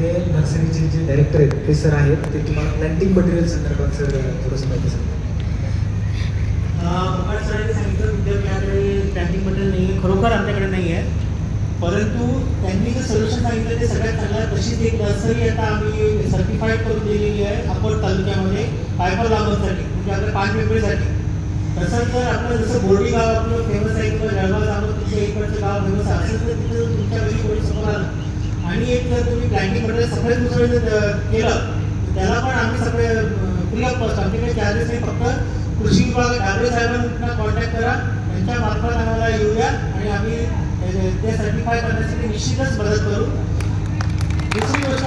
हे नर्सरीचे जे डायरेक्टर आहेत ते सर आहेत, ते तुम्हाला प्लॅन्टिंग मटेरियल संदर्भात सर थोडंसं माहिती सांगा. मुखाड सरांनी सांगितलं विद्यार्थ्याकडे प्लॅन्टिंग मटेरियल नाही आहे, खरोखर आमच्याकडे नाही आहे. परंतु त्यांनी जे सोल्युशन सांगितलं ते सगळ्यात चांगलं आहे. तशीच एक नर्सरी आता आम्ही सर्टिफाईड करून दिलेली आहे अकोट तालुक्यामध्ये पायपर लागवडसाठी, म्हणजे आपल्या पान पिंपळीसाठी. तसंच जर आपलं जसं बोर्डी गाव आपलं फेमस आहे किंवा जळगाव जामोद तुमच्या इकडचं गाव फेमस आहे असेल तर तिथं तुमच्या घरी कोणी समोर आलं आणि एक जर तुम्ही प्लॅन्टिंग मटेरियल सगळे दुसरं केलं त्याला पण आम्ही सगळे फ्री ऑफ कॉस्ट, आमच्याकडे चार्जेस नाही. फक्त कृषी विभाग डाबरे साहेबांना कॉन्टॅक्ट करा, त्यांच्या मार्फत आम्हाला येऊ द्या आणि आम्ही ते सर्टिफाय करण्यासाठी निश्चितच मदत करू. दुसरी गोष्ट,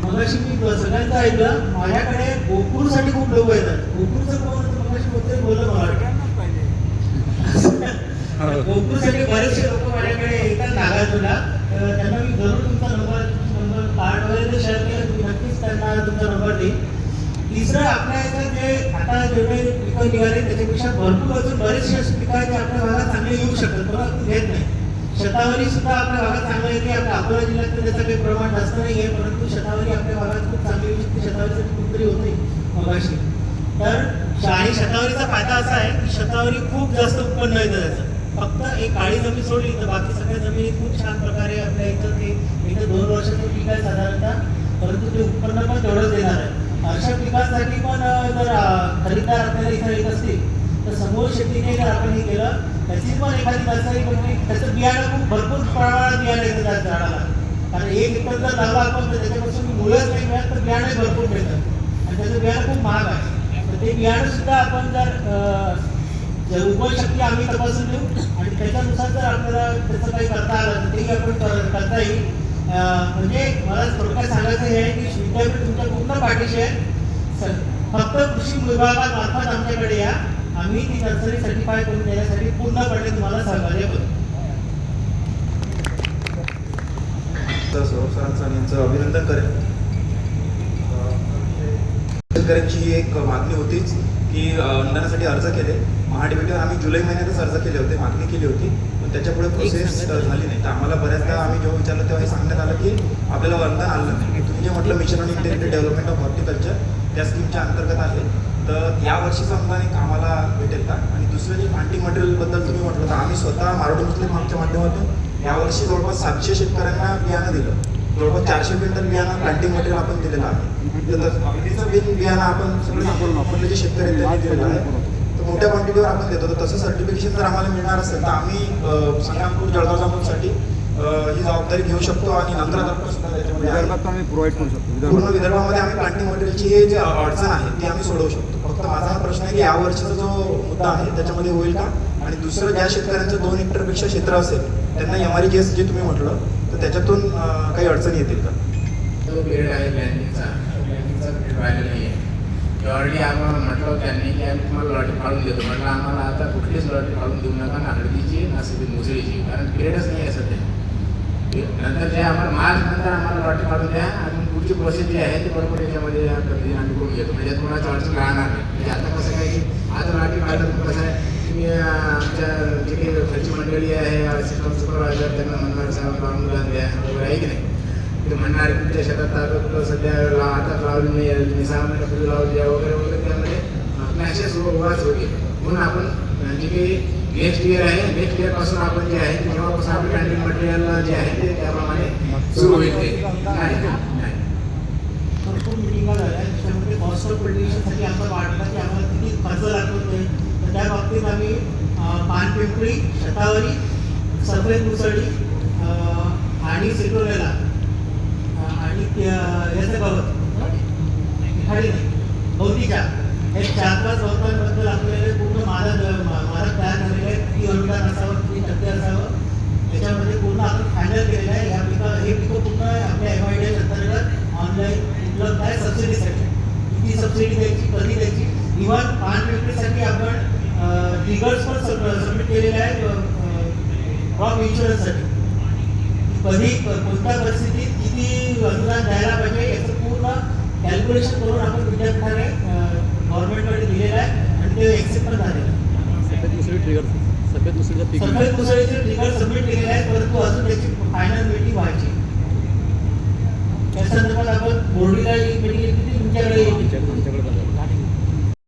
मगाशी मी सगळ्यांचं ऐकलं, माझ्याकडे गोकुळसाठी खूप लोक येतात. गोकुळचं कोण मगाशी कोणतरी बोललं मला गोकुळसाठी बरेचसे लोक माझ्याकडे येतात नागार्जुनला. त्यांना मी जरूर तुमचा नंबर कार्ड वगैरे शेअर केलं, तुम्ही नक्कीच त्यांना तुमचा नंबर देईल. तिसरं, आपल्या इथं जे आता जेवढे पिकं निघाले त्याच्यापेक्षा भरपूर अजून बरेचसे असे पिकं आहेत जे आपल्या भागात चांगले येऊ शकतात, परंतु घेत नाही. शतावरी सुद्धा आपल्या भागात चांगलं येते. आपल्या अकोला जिल्ह्यात तर त्याचं काही प्रमाण जास्त नाही आहे, परंतु शतावरी आपल्या भागात खूप चांगली येऊ शकते. शतावरीसाठी कुठतरी होते मगाशी. तर आणि शतावरीचा फायदा असा आहे की शतावरी खूप जास्त उत्पन्न येतं त्याचं. फक्त एक काळी जमीन सोडली तर बाकी सगळ्या जमिनी खूप छान प्रकारे आपल्या इथं ते इथं 2 वर्षाचं पीक आहे साधारणतः, परंतु ते उत्पन्न पण तेवढंच देणार आहे. अशा पिकांसाठी पण जर खरेदीदार आपल्याला इथं येत असतील तर समूह शेतीने जर आपण हे केलं, त्याची पण एखादी नर्सरी बनली, त्याचं बियाणं खूप भरपूर प्रमाणात बियाणं येतं त्या झाडाला. कारण एक एकर जर लावला आपण तर त्याच्यापासून मुळंच नाही मिळत, तर बियाणं भरपूर मिळतं आणि त्याचं बियाणं खूप महाग आहे. तर ते बियाणं सुद्धा आपण जर उगवणशक्ती आम्ही तपासून देऊ आणि त्याच्यानुसार जर आपल्याला त्याचं काही करता आलं तर तेही आपण करता येईल. म्हणजे मला थोडक्यात सांगायचं हे आहे की विद्यापीठ तुमच्या पूर्ण पाठीशी आहे. फक्त कृषी विभागामार्फत आमच्याकडे या, आम्ही ती नर्सरी सर्टिफाय करून देण्यासाठी पूर्णपणे तुम्हाला सहकार्य करू. सौरभ सरांचं आणि यांचं अभिनंदन करेन. शेतकऱ्यांची एक मागणी होतीच की अनुदानासाठी अर्ज केले. महाडीबीटीवर आम्ही जुलै महिन्यातच अर्ज केले होते, मागणी केली होती, पण त्याच्यापुढे प्रोसेस झाली नाही. तर आम्हाला बऱ्याचदा आम्ही जेव्हा विचारलं तेव्हा हे सांगण्यात आलं की आपल्याला अनुदान आलं नाही. तुम्ही जे म्हटलं mission on integrated development of horticulture त्या स्कीमच्या अंतर्गत आहे, तर या वर्षीचं अनुदान एक आम्हाला भेटेल का? आणि दुसरं जे प्लांटिंग मटेरियलबद्दल तुम्ही म्हटलं तर आम्ही स्वतः मारोडी मुस्लिम आमच्या माध्यमातून यावर्षी जवळपास 700 शेतकऱ्यांना बियाणं दिलं. जवळपास 400 क्विंटल बियाणं प्लांटिंग मटेरियल आपण दिलेलं आहे. तर बियाणं आपण सगळं आपले जे शेतकरी आहेत त्यांनी दिलेलं आहे, तर मोठ्या क्वांटिटीवर आपण देतो. तर तसं सर्टिफिकेशन जर आम्हाला मिळणार असेल तर आम्ही संग्रामपूर जळगाव जामोदसाठी ही जबाबदारी घेऊ शकतो आणि नंतर आम्ही प्रोव्हाइड करू शकतो. पूर्ण विदर्भामध्ये आम्ही प्लांटिंग मटेरियलची हे जे अडचण आहे ती आम्ही सोडवू शकतो. फक्त माझा हा प्रश्न आहे की यावर्षीचा जो मुद्दा आहे त्याच्यामध्ये होईल का? आणि दुसरं, ज्या शेतकऱ्यांचं 2 हेक्टरपेक्षा क्षेत्र असेल त्यांना MRGS जे तुम्ही म्हटलं तर त्याच्यातून काही अडचणी येतील का? जो पिरियड आहे प्लॅनिंगचा पिरियड राहिला नाही आहे. ऑलरेडी आम्हाला म्हटलं त्यांनी की आम्ही तुम्हाला लॉटरी काढून देतो. म्हटलं आम्हाला आता कुठलीच लॉटरी काढून देऊ नका, ना हळदीची ना मुसळीची, कारण पिरियडच नाही आहे सध्या. नंतर जे आम्हाला मार्च नंतर आम्हाला लॉटरी काढून द्या आणि पुढची प्रोसेस जी आहे ती बरोबर याच्यामध्ये आम्ही करून घेतो. म्हणजे तुम्हाला अडचण राहणार नाही. म्हणजे आता कसं काय की आता लॉटरी काढलं तर कसं आहे, तुम्ही आमच्या जे काही खर्ची मंडळी आहे, असिस्टंट सुपरवायझर त्यांना म्हणणार साहेब काढून द्या वगैरे आहे की नाही, ते म्हणणार तुमच्या शेतात सध्या आता लावली नाही, 6 महिन्यापूर्वी लावली आहे वगैरे वगैरे, त्यामध्ये आपल्या सुरू उभाच होती. म्हणून आपण जे काही नेक्स्ट इयर आहे, नेक्स्ट इयरपासून आपण जे आहे तेव्हापासून आपलं प्लॅन्टिंग मटेरियल जे आहे ते त्याप्रमाणे सुरू होईल. भरपूर मिटिंगा झाल्या, त्याच्यामध्ये कॉस्ट ऑफ प्रोड्युशनसाठी आम्हाला वाटलं की आम्हाला किती खर्च लागतो ते, तर त्या बाबतीत आम्ही पानपिंपळी, शतावरी, सफेद मुसळी आणि सिटोरेला आणि याचं गवत खाडी नाही गवतीच्या हे 4-5 गवतांबद्दल आपल्याला पूर्ण मारक तयार झालेले आहे. किती अनुदान असावं, किती टक्के असावं, त्याच्यामध्ये पूर्ण आपण फायनल केलेलं आहे. या हे पिकं पूर्ण आपल्या MIDS अंतर्गत ऑनलाईन उपलब्ध आहे सबसिडीसाठी. किती सबसिडी द्यायची, कधी द्यायची, इव्हन पानपिंपळीसाठी आपण ट्रिगर्स पण सबमिट केलेले आहेत क्रॉप इन्शुरन्ससाठी. कधी कोणत्या परिस्थितीत किती अनुदान द्यायला पाहिजे याचं पूर्ण कॅल्क्युलेशन करून आपण विद्यापीठाने गव्हर्नमेंटकडे दिलेलं आहे आणि ते एक्सेप्ट पण झालेलं आहे. सफेद मुसळीचे ट्रिगर सबमिट केलेले आहेत, परंतु अजून त्याची फायनल मीटिंग व्हायची. बोर्डीला